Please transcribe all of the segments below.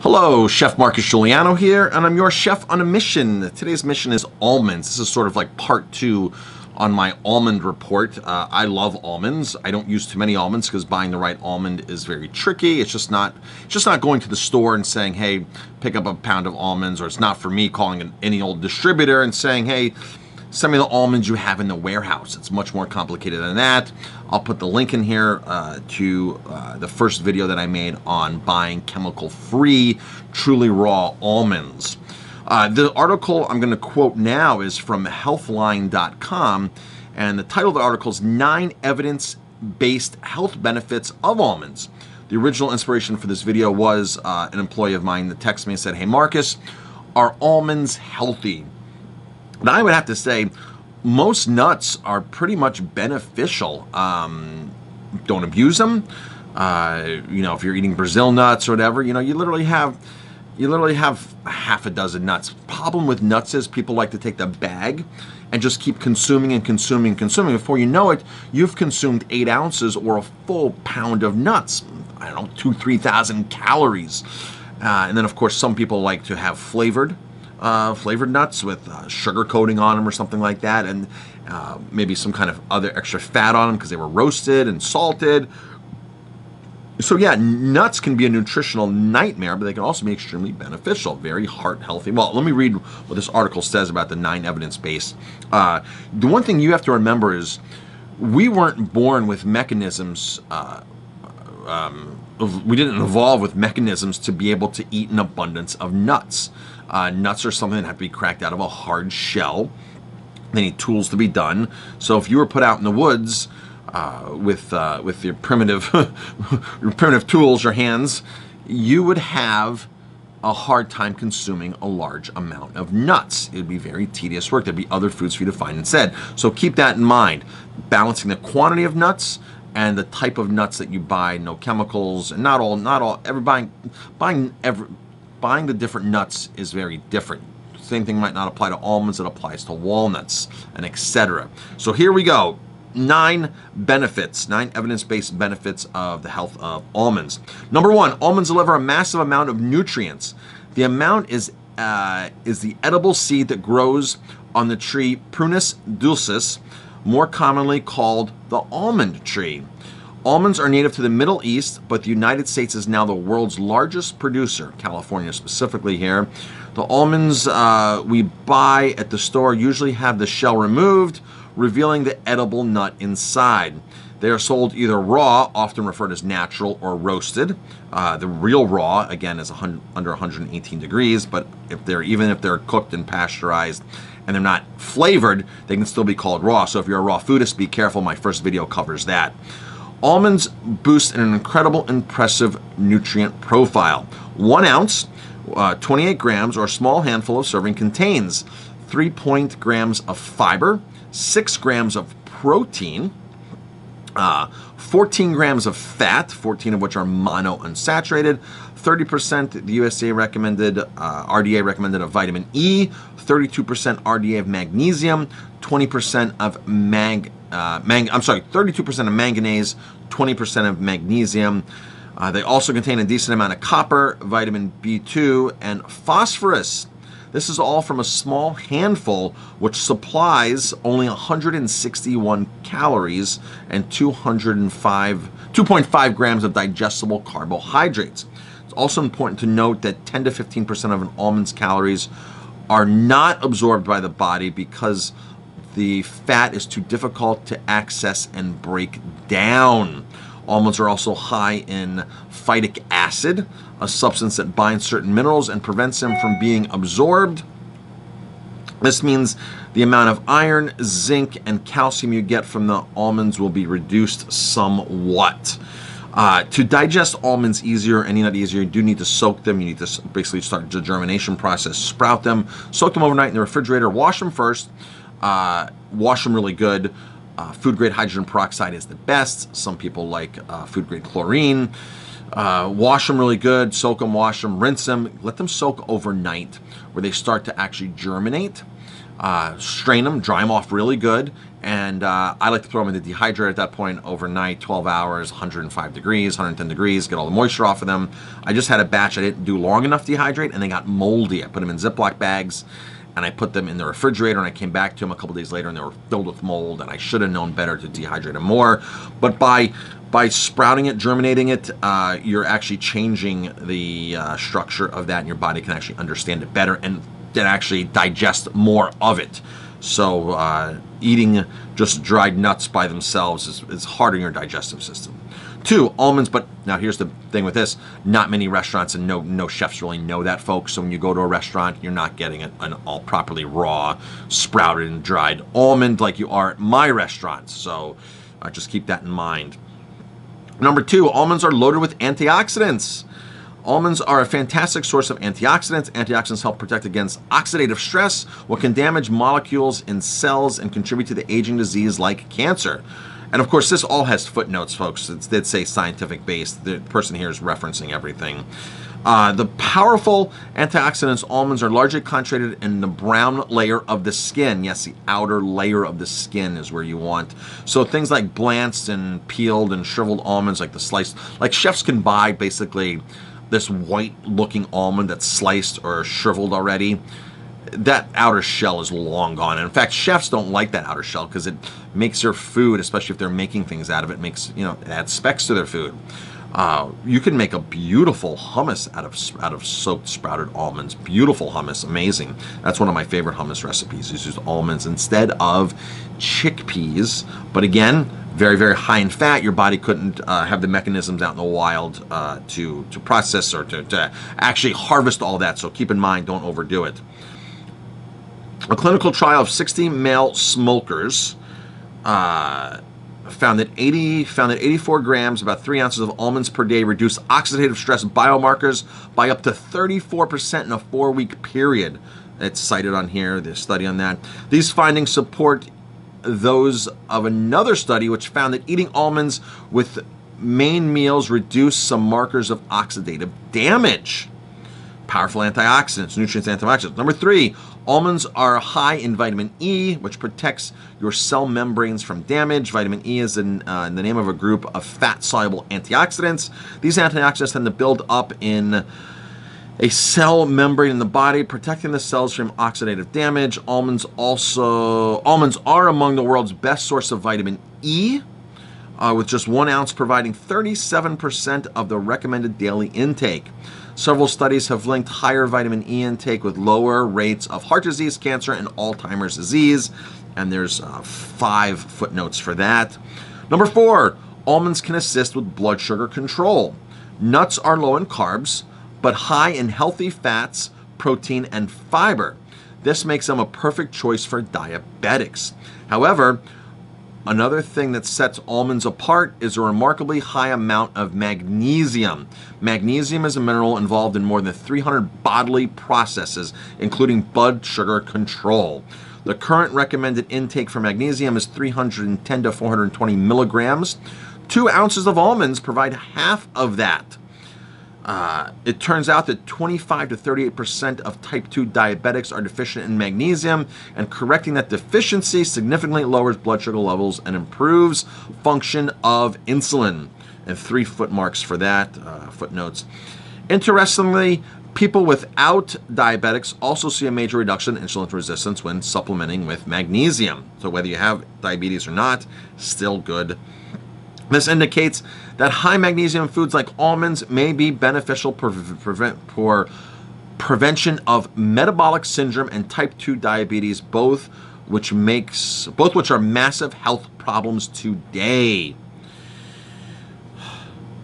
Hello, Chef Marcus Guiliano here, and I'm your chef on a mission. Today's mission is almonds. This is sort of like part 2 on my almond report. I love almonds. I don't use too many almonds because buying the right almond is very tricky. It's just not going to the store and saying, hey, pick up a pound of almonds, or it's not for me calling any old distributor and saying, hey, send me the almonds you have in the warehouse. It's much more complicated than that. I'll put the link in here to the first video that I made on buying chemical-free, truly raw almonds. The article I'm going to quote now is from healthline.com, and the title of the article is 9 Evidence-Based Health Benefits of Almonds. The original inspiration for this video was an employee of mine that texted me and said, hey Marcus, are almonds healthy? And I would have to say, most nuts are pretty much beneficial. Don't abuse them. If you're eating Brazil nuts or whatever, you literally have half a dozen nuts. Problem with nuts is people like to take the bag and just keep consuming and consuming and consuming. Before you know it, you've consumed 8 ounces or a full pound of nuts. I don't know, 2,000-3,000 calories. And then of course, some people like to have flavored nuts with sugar coating on them or something like that, and maybe some kind of other extra fat on them because they were roasted and salted. So yeah, nuts can be a nutritional nightmare, but they can also be extremely beneficial, very heart healthy. Well, let me read what this article says about the 9 evidence-based. The one thing you have to remember is we weren't born with mechanisms, we didn't evolve with mechanisms to be able to eat an abundance of nuts. Nuts are something that have to be cracked out of a hard shell. They need tools to be done. So if you were put out in the woods with your primitive tools, your hands, you would have a hard time consuming a large amount of nuts. It would be very tedious work. There'd be other foods for you to find instead. So keep that in mind. Balancing the quantity of nuts and the type of nuts that you buy, no chemicals, and buying the different nuts is very different. Same thing might not apply to almonds, it applies to walnuts, and etc. So here we go. 9 evidence-based benefits of the health of almonds. Number 1, almonds deliver a massive amount of nutrients. The amount is the edible seed that grows on the tree Prunus dulcis, more commonly called the almond tree. Almonds are native to the Middle East, but the United States is now the world's largest producer, California specifically here. The almonds we buy at the store usually have the shell removed, revealing the edible nut inside. They are sold either raw, often referred as natural, or roasted. The real raw, again, is under 118 degrees, but even if they're cooked and pasteurized and they're not flavored, they can still be called raw. So if you're a raw foodist, be careful. My first video covers that. Almonds boost an incredible, impressive nutrient profile. 1 ounce, 28 grams, or a small handful of serving contains 3 grams of fiber, 6 grams of protein, 14 grams of fat, 14 of which are monounsaturated, 30% the USDA recommended, RDA recommended of vitamin E, 32% RDA of magnesium, 20% of 32% of manganese, 20% of magnesium. They also contain a decent amount of copper, vitamin B2, and phosphorus. This is all from a small handful, which supplies only 161 calories and 2.5 grams of digestible carbohydrates. It's also important to note that 10 to 15% of an almond's calories are not absorbed by the body because the fat is too difficult to access and break down. Almonds are also high in phytic acid, a substance that binds certain minerals and prevents them from being absorbed. This means the amount of iron, zinc, and calcium you get from the almonds will be reduced somewhat. To digest almonds easier, any nut easier, you do need to soak them. You need to basically start the germination process, sprout them, soak them overnight in the refrigerator, wash them first, wash them really good. Food grade hydrogen peroxide is the best. Some people like food grade chlorine. Wash them really good, soak them, wash them, rinse them, let them soak overnight where they start to actually germinate. Strain them, dry them off really good, and I like to throw them in the dehydrator at that point overnight, 12 hours, 105 degrees, 110 degrees, get all the moisture off of them. I just had a batch I didn't do long enough to dehydrate, and they got moldy. I put them in Ziploc bags, and I put them in the refrigerator, and I came back to them a couple days later, and they were filled with mold, and I should have known better to dehydrate them more. But by sprouting it, germinating it, you're actually changing the structure of that, and your body can actually understand it better and then actually digest more of it. So eating just dried nuts by themselves is hard on your digestive system. 2, almonds, but now here's the thing with this. Not many restaurants and no chefs really know that, folks. So when you go to a restaurant, you're not getting an all properly raw, sprouted and dried almond like you are at my restaurants. So just keep that in mind. Number 2, almonds are loaded with antioxidants. Almonds are a fantastic source of antioxidants. Antioxidants help protect against oxidative stress, what can damage molecules in cells and contribute to the aging disease like cancer. And of course, this all has footnotes, folks. It did say scientific based. The person here is referencing everything. The powerful antioxidants almonds are largely concentrated in the brown layer of the skin. Yes, the outer layer of the skin is where you want. So things like blanched and peeled and shriveled almonds, like the sliced, like chefs can buy basically this white looking almond that's sliced or shriveled already. That outer shell is long gone. And in fact, chefs don't like that outer shell because it makes their food, especially if they're making things out of it, it adds specs to their food. You can make a beautiful hummus out of soaked sprouted almonds. Beautiful hummus, amazing. That's one of my favorite hummus recipes. Is use almonds instead of chickpeas. But again, very, very high in fat. Your body couldn't have the mechanisms out in the wild to process or to actually harvest all that. So keep in mind, don't overdo it. A clinical trial of 60 male smokers found that 84 grams, about 3 ounces of almonds per day, reduced oxidative stress biomarkers by up to 34% in a 4-week period. It's cited on here, the study on that. These findings support those of another study which found that eating almonds with main meals reduced some markers of oxidative damage. Powerful antioxidants, nutrients, antioxidants. Number 3, almonds are high in vitamin E, which protects your cell membranes from damage. Vitamin E is in the name of a group of fat-soluble antioxidants. These antioxidants tend to build up in a cell membrane in the body, protecting the cells from oxidative damage. Almonds are among the world's best source of vitamin E, with just 1 ounce providing 37% of the recommended daily intake. Several studies have linked higher vitamin E intake with lower rates of heart disease, cancer, and Alzheimer's disease. And there's 5 footnotes for that. Number 4, almonds can assist with blood sugar control. Nuts are low in carbs, but high in healthy fats, protein, and fiber. This makes them a perfect choice for diabetics. However, another thing that sets almonds apart is a remarkably high amount of magnesium. Magnesium is a mineral involved in more than 300 bodily processes, including blood sugar control. The current recommended intake for magnesium is 310 to 420 milligrams. 2 ounces of almonds provide half of that. It turns out that 25 to 38% of type 2 diabetics are deficient in magnesium, and correcting that deficiency significantly lowers blood sugar levels and improves function of insulin. And 3 footmarks for that, footnotes. Interestingly, people without diabetics also see a major reduction in insulin resistance when supplementing with magnesium. So whether you have diabetes or not, still good. This indicates that high magnesium foods like almonds may be beneficial for prevention of metabolic syndrome and type 2 diabetes, both which are massive health problems today.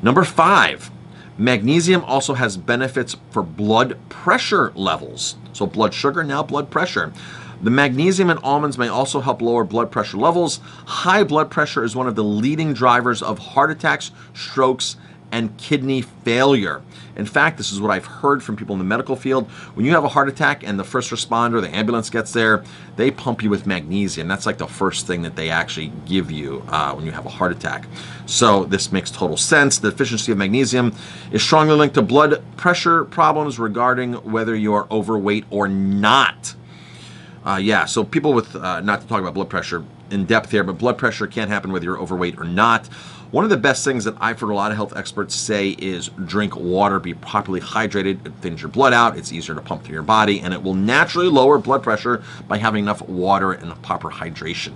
Number 5, magnesium also has benefits for blood pressure levels. So blood sugar, now blood pressure. The magnesium in almonds may also help lower blood pressure levels. High blood pressure is one of the leading drivers of heart attacks, strokes, and kidney failure. In fact, this is what I've heard from people in the medical field. When you have a heart attack and the first responder, the ambulance gets there, they pump you with magnesium. That's like the first thing that they actually give you when you have a heart attack. So this makes total sense. The deficiency of magnesium is strongly linked to blood pressure problems regarding whether you are overweight or not. Yeah, so people with, not to talk about blood pressure in depth here, but blood pressure can happen whether you're overweight or not. One of the best things that I've heard a lot of health experts say is drink water, be properly hydrated, it thins your blood out, it's easier to pump through your body, and it will naturally lower blood pressure by having enough water and proper hydration.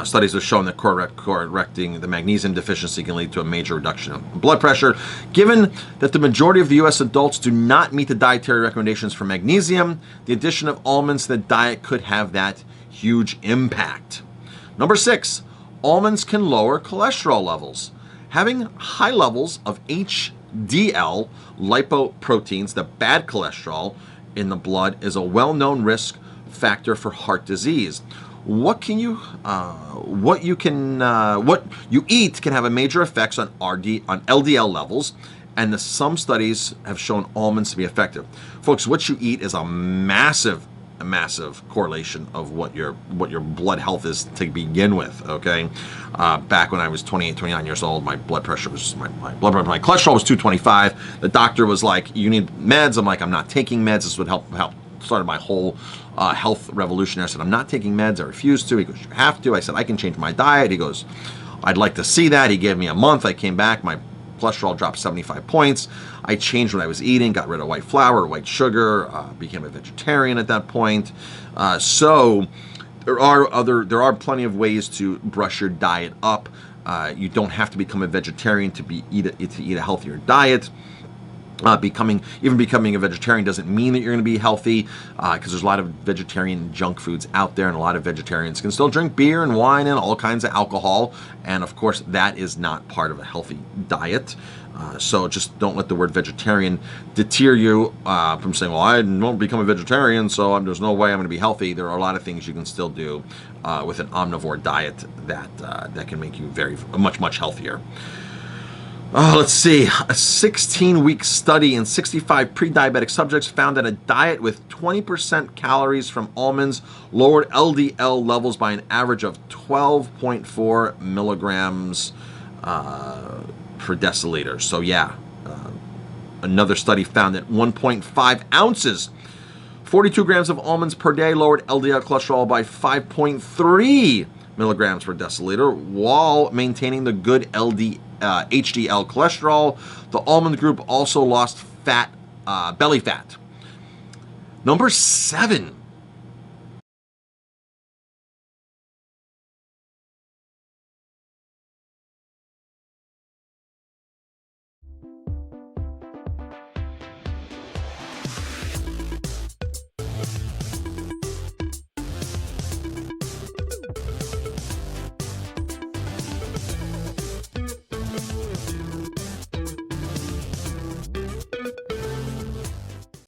Studies have shown that correcting the magnesium deficiency can lead to a major reduction in blood pressure. Given that the majority of the U.S. adults do not meet the dietary recommendations for magnesium, the addition of almonds to the diet could have that huge impact. Number 6, almonds can lower cholesterol levels. Having high levels of HDL lipoproteins, the bad cholesterol in the blood, is a well-known risk factor for heart disease. What you eat can have a major effects on LDL levels, and some studies have shown almonds to be effective. Folks, what you eat is a massive correlation of what your blood health is to begin with. Okay, back when I was 28, 29 years old, my blood pressure was my cholesterol was 225. The doctor was like, "You need meds." I'm like, "I'm not taking meds." This would help started my whole health revolution. I said, "I'm not taking meds. I refuse to." He goes, "You have to." I said, "I can change my diet." He goes, "I'd like to see that." He gave me a month. I came back. My cholesterol dropped 75 points. I changed what I was eating, got rid of white flour, white sugar, became a vegetarian at that point. So there are plenty of ways to brush your diet up. You don't have to become a vegetarian to eat a healthier diet. Becoming a vegetarian doesn't mean that you're going to be healthy, because there's a lot of vegetarian junk foods out there, and a lot of vegetarians can still drink beer and wine and all kinds of alcohol, and of course that is not part of a healthy diet. So just don't let the word vegetarian deter you from saying, "Well, I won't become a vegetarian, so there's no way I'm going to be healthy." There are a lot of things you can still do with an omnivore diet that can make you much healthier. Let's see. A 16-week study in 65 pre-diabetic subjects found that a diet with 20% calories from almonds lowered LDL levels by an average of 12.4 milligrams per deciliter. So yeah, another study found that 1.5 ounces, 42 grams of almonds per day lowered LDL cholesterol by 5.3 milligrams per deciliter while maintaining the good HDL cholesterol. The almond group also lost belly fat. Number 7.